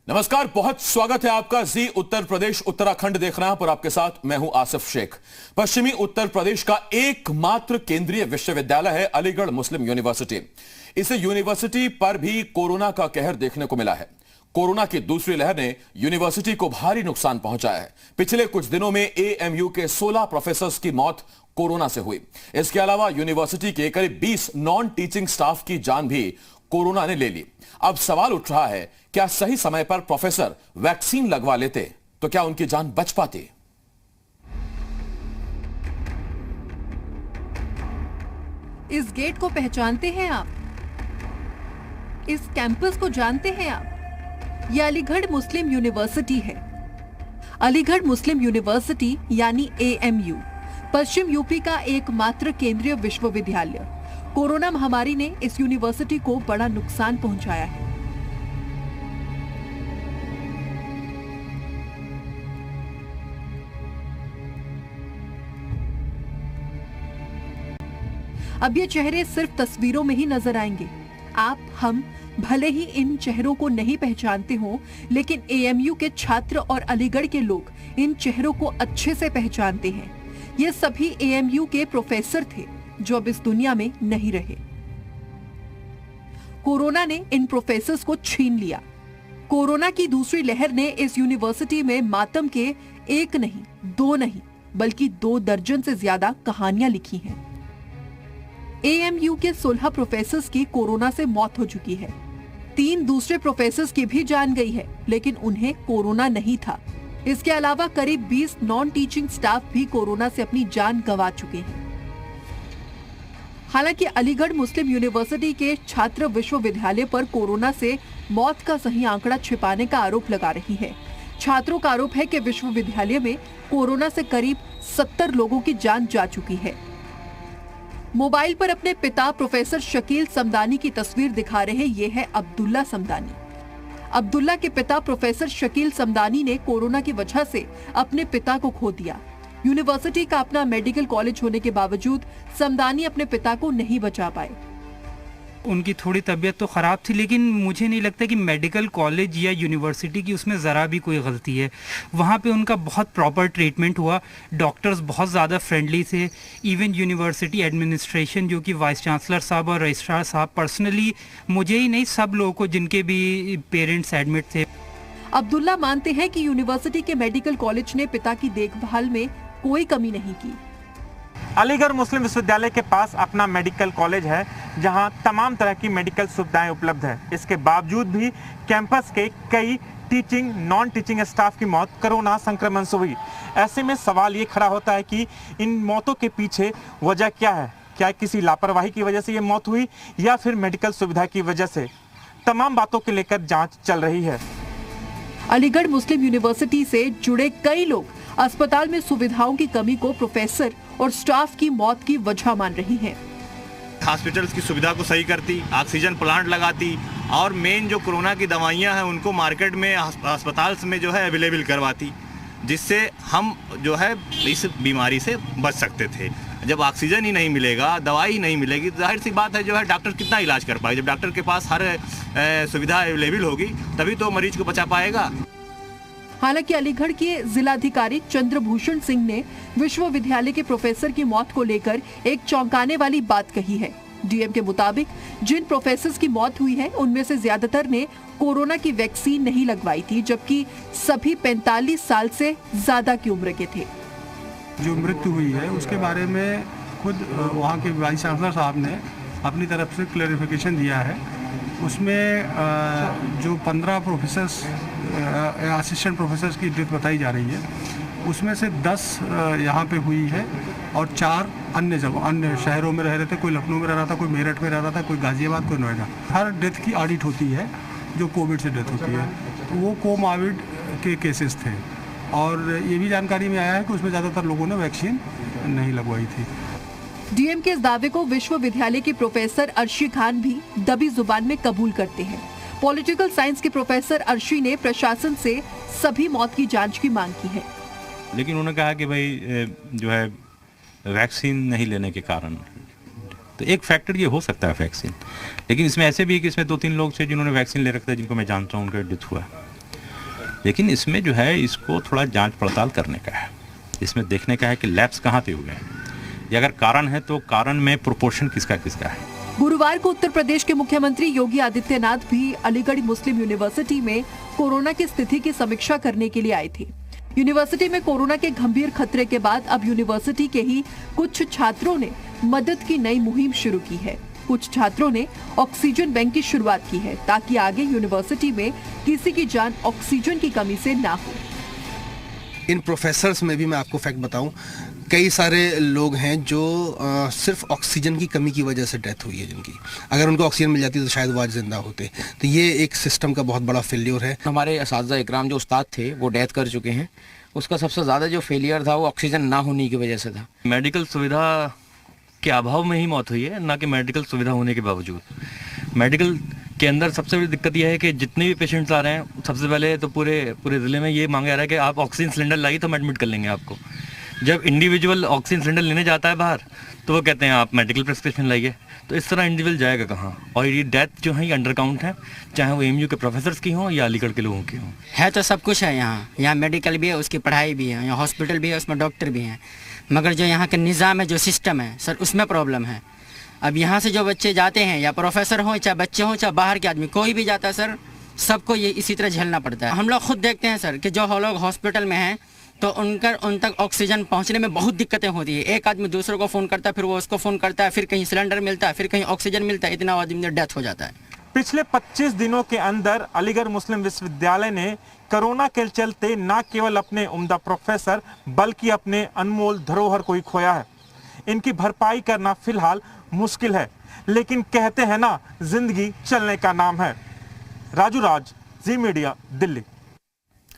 नमस्कार, बहुत स्वागत है आपका जी उत्तर प्रदेश उत्तराखंड देखना पर आपके साथ मैं हूं आसिफ शेख। पश्चिमी उत्तर प्रदेश का एकमात्र केंद्रीय विश्वविद्यालय है अलीगढ़ मुस्लिम यूनिवर्सिटी। इसे यूनिवर्सिटी पर भी कोरोना का कहर देखने को मिला है। कोरोना की दूसरी लहर ने यूनिवर्सिटी को भारी नुकसान पहुंचाया है। पिछले कुछ दिनों में एएमयू के 16 प्रोफेसर्स की मौत कोरोना से हुई। इसके अलावा यूनिवर्सिटी के करीब 20 नॉन टीचिंग स्टाफ की जान भी कोरोना ने ले ली। अब सवाल उठ रहा है, क्या सही समय पर प्रोफेसर वैक्सीन लगवा लेते तो क्या उनकी जान बच पाती? इस गेट को पहचानते हैं आप? इस कैंपस को जानते हैं आप? यह अलीगढ़ मुस्लिम यूनिवर्सिटी है। अलीगढ़ मुस्लिम यूनिवर्सिटी यानी एएमयू पश्चिम यूपी का एकमात्र केंद्रीय विश्वविद्यालय। कोरोना महामारी ने इस यूनिवर्सिटी को बड़ा नुकसान पहुंचाया है। अब ये चेहरे सिर्फ तस्वीरों में ही नजर आएंगे। आप हम भले ही इन चेहरों को नहीं पहचानते हो, लेकिन एएमयू के छात्र और अलीगढ़ के लोग इन चेहरों को अच्छे से पहचानते हैं। ये सभी एएमयू के प्रोफेसर थे जो अब इस दुनिया में नहीं रहे। कोरोना ने इन प्रोफेसर्स को छीन लिया। कोरोना की दूसरी लहर ने इस यूनिवर्सिटी में मातम के एक नहीं, दो नहीं, बल्कि 2 दर्जन से ज्यादा कहानियां लिखी हैं। एएमयू के 16 प्रोफेसर्स की कोरोना से मौत हो चुकी है। 3 दूसरे प्रोफेसर्स की भी जान गई है, लेकिन उन्हें कोरोना नहीं था। इसके अलावा करीब 20 नॉन टीचिंग स्टाफ भी कोरोना से अपनी जान गंवा चुके हैं। हालांकि अलीगढ़ मुस्लिम यूनिवर्सिटी के छात्र विश्वविद्यालय पर कोरोना से मौत का सही आंकड़ा छिपाने का आरोप लगा रही है। छात्रों का आरोप है कि विश्वविद्यालय में कोरोना से करीब 70 लोगों की जान जा चुकी है। मोबाइल पर अपने पिता प्रोफेसर शकील समदानी की तस्वीर दिखा रहे ये है अब्दुल्ला समदानी। अब्दुल्ला के पिता प्रोफेसर शकील समदानी ने कोरोना की वजह से अपने पिता को खो दिया। यूनिवर्सिटी का अपना मेडिकल कॉलेज होने के बावजूद समदानी अपने पिता को नहीं बचा पाए। उनकी थोड़ी तबीयत तो ख़राब थी, लेकिन मुझे नहीं लगता कि मेडिकल कॉलेज या यूनिवर्सिटी की उसमें ज़रा भी कोई गलती है। वहाँ पे उनका बहुत प्रॉपर ट्रीटमेंट हुआ। डॉक्टर्स बहुत ज़्यादा फ्रेंडली थे। इवन यूनिवर्सिटी एडमिनिस्ट्रेशन, जो कि वाइस चांसलर साहब और रजिस्ट्रार साहब, पर्सनली मुझे ही नहीं सब लोगों को जिनके भी पेरेंट्स एडमिट थे। अब्दुल्ला मानते हैं कि यूनिवर्सिटी के मेडिकल कॉलेज ने पिता की देखभाल में कोई कमी नहीं की। अलीगढ़ मुस्लिम विश्वविद्यालय के पास अपना मेडिकल कॉलेज है, जहां तमाम तरह की मेडिकल सुविधाएं उपलब्ध है। इसके बावजूद भी कैंपस के कई टीचिंग नॉन टीचिंग स्टाफ की मौत कोरोना संक्रमण से हुई। ऐसे में सवाल ये खड़ा होता है कि इन मौतों के पीछे वजह क्या है? क्या किसी लापरवाही की वजह से ये मौत हुई या फिर मेडिकल सुविधा की वजह से? तमाम बातों को लेकर जांच चल रही है। अलीगढ़ मुस्लिम यूनिवर्सिटी से जुड़े कई लोग अस्पताल में सुविधाओं की कमी को प्रोफेसर और स्टाफ की मौत की वजह मान रही हैं। हॉस्पिटल्स की सुविधा को सही करती, ऑक्सीजन प्लांट लगाती और मेन जो कोरोना की दवाइयां हैं उनको मार्केट में अस्पताल में जो है अवेलेबल करवाती, जिससे हम जो है इस बीमारी से बच सकते थे। जब ऑक्सीजन ही नहीं मिलेगा, दवाई ही नहीं मिलेगी, तो जाहिर सी बात है जो है डॉक्टर कितना इलाज कर पाएगा। जब डॉक्टर के पास हर सुविधा अवेलेबल होगी तभी तो मरीज को बचा पाएगा। हालांकि अलीगढ़ के जिलाधिकारी चंद्रभूषण सिंह ने विश्वविद्यालय के प्रोफेसर की मौत को लेकर एक चौंकाने वाली बात कही है। डीएम के मुताबिक जिन प्रोफेसर्स की मौत हुई है उनमें से ज्यादातर ने कोरोना की वैक्सीन नहीं लगवाई थी, जबकि सभी 45 साल से ज्यादा की उम्र के थे। जो मृत्यु हुई है उसके बारे में खुद वहाँ के वाइस चांसलर साहब ने अपनी तरफ से क्लैरिफिकेशन दिया है। उसमें जो 15 प्रोफेसर्स असिस्टेंट प्रोफेसर्स की डेथ बताई जा रही है, उसमें से 10 यहाँ पे हुई है और 4 अन्य जगह अन्य शहरों में रह रहे थे। कोई लखनऊ में रह रहा था, कोई मेरठ में रह रहा था, कोई गाजियाबाद, कोई नोएडा। हर डेथ की ऑडिट होती है जो कोविड से डेथ होती है, तो वो कोमॉर्बिड के केसेस थे। और ये भी जानकारी में आया है कि उसमें ज़्यादातर लोगों ने वैक्सीन नहीं लगवाई थी। डीएम के इस दावे को विश्वविद्यालय के प्रोफेसर अर्शी खान भी दबी जुबान में कबूल करते हैं। पॉलिटिकल साइंस के प्रोफेसर अर्शी ने प्रशासन से सभी मौत की जांच की मांग की है। लेकिन उन्होंने कहा कि भाई जो है वैक्सीन नहीं लेने के कारण, तो एक फैक्टर ये हो सकता है वैक्सीन। लेकिन इसमें ऐसे भी है कि इसमें 2-3 लोग थे जिन्होंने वैक्सीन ले रखा था, जिनको मैं जानता हूँ, उनका डेथ हुआ। लेकिन इसमें जो है इसको थोड़ा जांच पड़ताल करने का है, इसमें देखने का है कि लैप्स कहाँ पे हुए हैं, या अगर कारण है तो कारण में प्रोपोर्शन किसका किसका है। गुरुवार को उत्तर प्रदेश के मुख्यमंत्री योगी आदित्यनाथ भी अलीगढ़ मुस्लिम यूनिवर्सिटी में कोरोना की स्थिति की समीक्षा करने के लिए आए थे। यूनिवर्सिटी में कोरोना के गंभीर खतरे के बाद अब यूनिवर्सिटी के ही कुछ छात्रों ने मदद की नई मुहिम शुरू की है। कुछ छात्रों ने ऑक्सीजन बैंक की शुरुआत की है ताकि आगे यूनिवर्सिटी में किसी की जान ऑक्सीजन की कमी से ना हो। इन प्रोफेसर्स में भी मैं आपको फैक्ट बताऊं, कई सारे लोग हैं जो सिर्फ ऑक्सीजन की कमी की वजह से डेथ हुई है जिनकी, अगर उनको ऑक्सीजन मिल जाती तो शायद वो आज जिंदा होते। तो ये एक सिस्टम का बहुत बड़ा फेलियर है। हमारे असातिज़ा इकराम जो उस्ताद थे वो डेथ कर चुके हैं, उसका सबसे ज़्यादा जो फेलियर था वो ऑक्सीजन ना होने की वजह से था। मेडिकल सुविधा के अभाव में ही मौत हुई है, ना कि मेडिकल सुविधा होने के बावजूद। मेडिकल के अंदर सबसे बड़ी दिक्कत यह है कि जितने भी पेशेंट्स आ रहे हैं, सबसे पहले तो पूरे ज़िले में ये मांगा जा रहा है कि आप ऑक्सीजन सिलेंडर लाइए तो हम एडमिट कर लेंगे आपको। जब इंडिविजुअल ऑक्सीजन सिलेंडर लेने जाता है बाहर तो वो कहते हैं आप मेडिकल प्रिस्क्रिप्शन लाइए। तो इस तरह इंडिविजुअल जाएगा कहाँ? और ये डेथ जो है ये अंडर काउंट है, चाहे वो एमयू के प्रोफेसर्स की हों या अलीगढ़ के लोगों की हों। है तो सब कुछ है यहाँ मेडिकल भी है, उसकी पढ़ाई भी है, यहाँ हॉस्पिटल भी है, उसमें डॉक्टर भी हैं, मगर जो यहाँ का निज़ाम है, जो सिस्टम है सर, उसमें प्रॉब्लम है। अब यहाँ से जो बच्चे जाते हैं, या प्रोफेसर हों, चाहे बच्चे हों, चाहे बाहर के आदमी, कोई भी जाता है सर, सबको ये इसी तरह झेलना पड़ता है। हम लोग खुद देखते हैं सर कि जो लोग हॉस्पिटल में हैं तो उन तक ऑक्सीजन पहुंचने में बहुत दिक्कतें होती है। एक आदमी दूसरे को फ़ोन करता है, फिर वो उसको फ़ोन करता है, फिर कहीं सिलेंडर मिलता है, फिर कहीं ऑक्सीजन मिलता है, इतना आदमी में डेथ हो जाता है। पिछले 25 दिनों के अंदर अलीगढ़ मुस्लिम विश्वविद्यालय ने कोरोना के चलते न केवल अपने उम्दा प्रोफेसर बल्कि अपने अनमोल धरोहर को ही खोया है। इनकी भरपाई करना फिलहाल मुश्किल है, लेकिन कहते हैं ना, जिंदगी चलने का नाम है। राजू राज, जी मीडिया, दिल्ली।